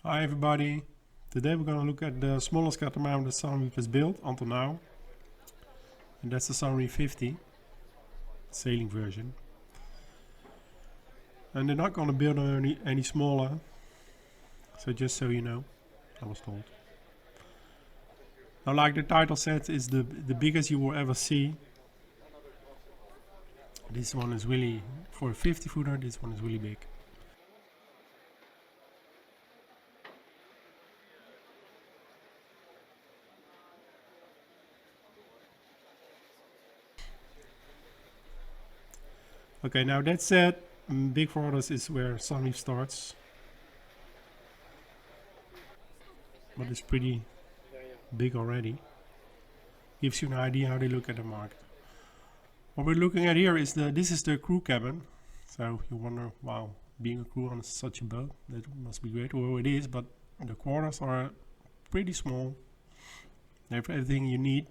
Hi everybody, today we're going to look at the smallest catamaran that Sunreef has built until now, and that's the Sunreef 50 sailing version. And they're not going to build any smaller, so just so you know, I was told. Now, like the title said, it's the biggest you will ever see. This one is really, for a 50 footer, this one is really big. Okay, now that said, big for others is where Sunreef starts. But it's pretty big already. Gives you an idea how they look at the market. What we're looking at here is this is the crew cabin. So you wonder, wow, being a crew on such a boat, that must be great. Well, it is, but the quarters are pretty small. They have everything you need.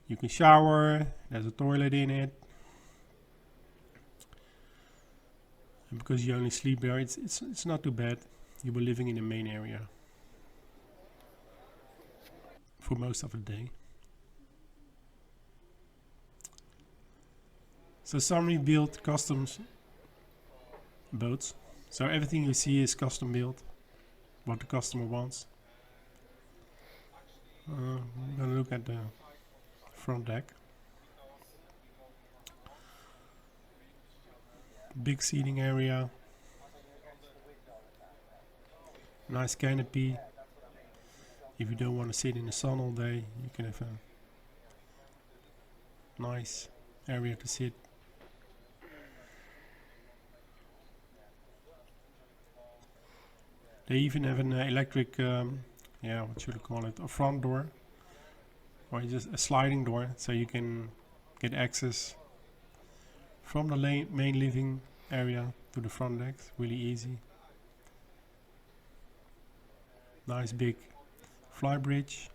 You can shower, there's a toilet in it. And because you only sleep there, it's not too bad. You were living in the main area for most of the day. So Sunreef built custom boats. So everything you see is custom built, what the customer wants. I'm gonna look at the front deck. Big seating area. Nice canopy. If you don't want to sit in the sun all day, you can have a nice area to sit. They even have an electric, what should I call it, a front door, or just a sliding door, so you can get access from the main living area to the front deck. Really easy. Nice big fly bridge.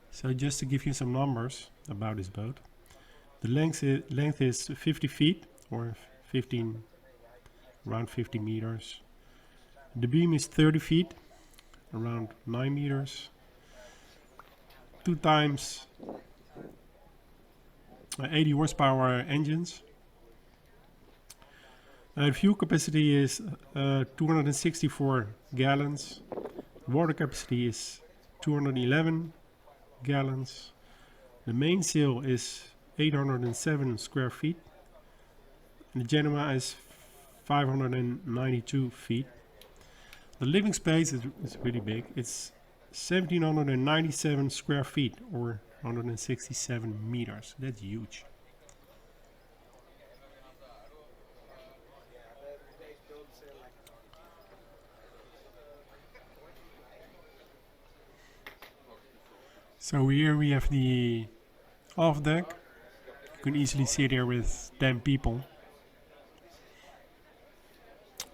So just to give you some numbers about this boat, the length is 50 feet or 15, around 50 meters. The beam is 30 feet, around 9 meters. 2 times 80 horsepower engines. The fuel capacity is 264 gallons. Water capacity is 211 gallons. The mainsail is 807 square feet. And the Genoa is 592 feet. The living space is really big. It's 1797 square feet or 167 meters. That's huge. So here we have the off deck. You can easily sit here with 10 people.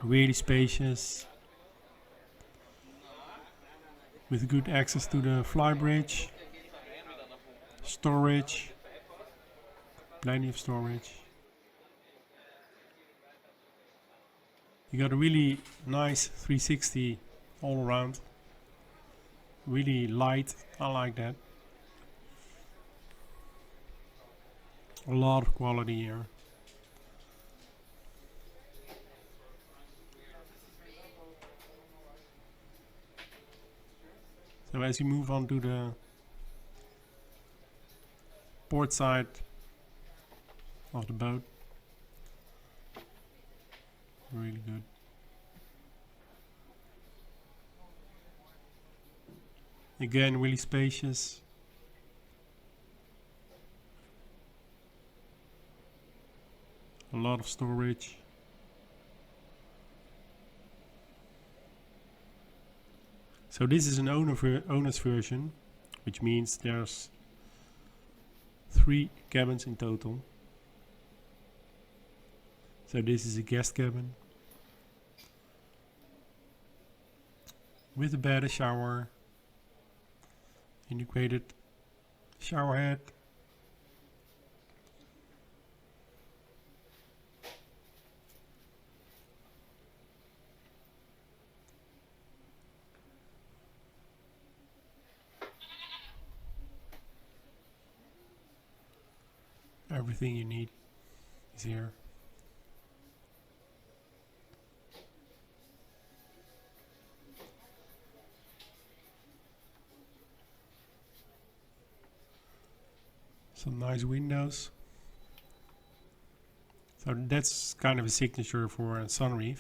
Really spacious, with good access to the fly bridge, storage, plenty of storage. You got a really nice 360 all around, really light, I like that. A lot of quality here. So as you move on to the port side of the boat, really good. Again, really spacious. A lot of storage. So this is an owner's version, which means there's 3 cabins in total. So this is a guest cabin with a bed, a shower, integrated shower head, Everything you need is here. Some nice windows. So that's kind of a signature for a Sunreef.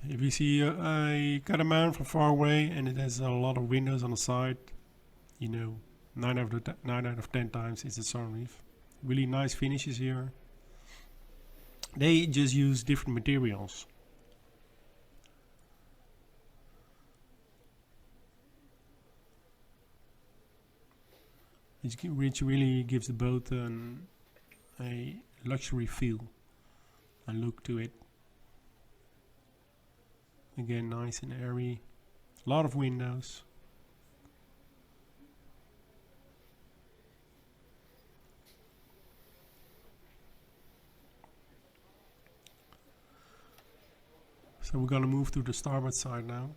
If you see a Catamaran from far away and it has a lot of windows on the side, you know, 9 out of 10 times it's a Sunreef. Really nice finishes here. They just use different materials. Which really gives the boat a luxury feel and look to it. Again, nice and airy. A lot of windows. So we're gonna move to the starboard side now.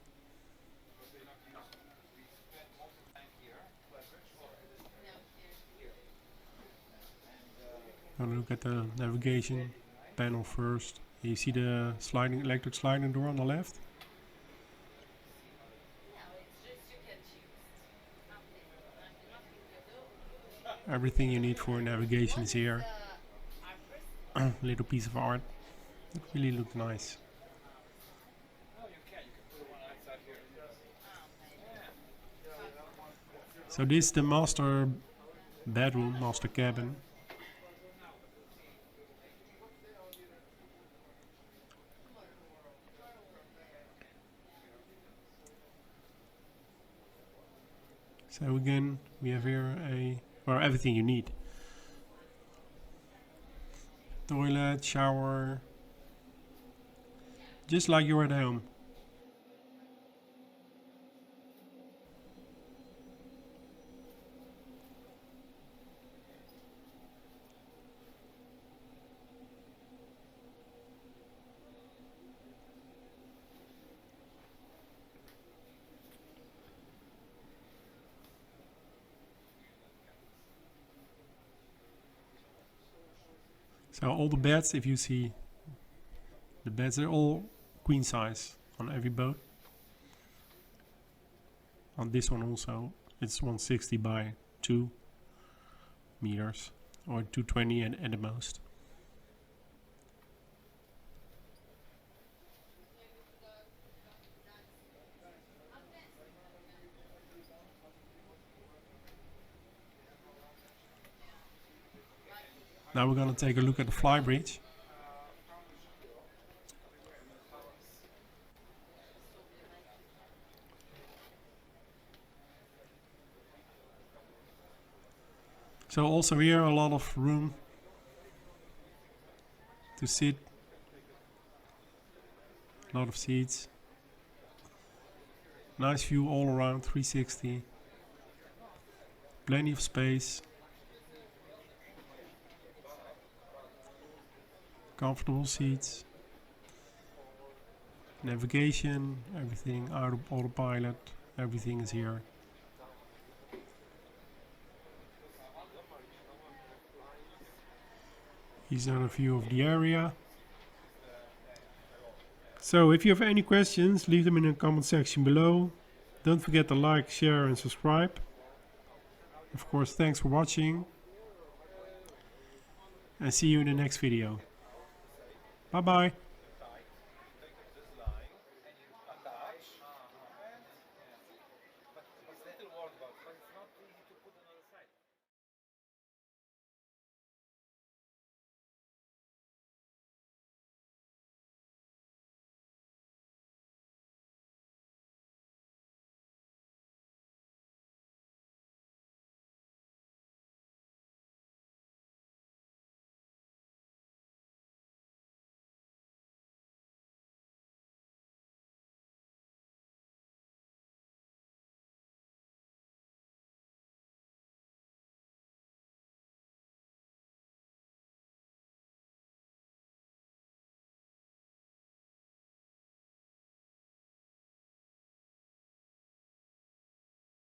Gonna look at the navigation panel first. You see the electric sliding door on the left. Everything you need for navigation is here. Little piece of art. It really looks nice. So this is the master bedroom, master cabin. So again, we have here everything you need. Toilet, shower, just like you're at home. So all the beds, if you see the beds, are all queen size on every boat. On this one also, it's 160 by 2 meters or 220 at the most. Now we're going to take a look at the flybridge. So also here a lot of room to sit, a lot of seats, nice view all around, 360, plenty of space. Comfortable seats, navigation, everything, autopilot, everything is here. Here's another view of the area. So if you have any questions, leave them in the comment section below. Don't forget to like, share and subscribe. Of course, thanks for watching. And see you in the next video. Bye bye.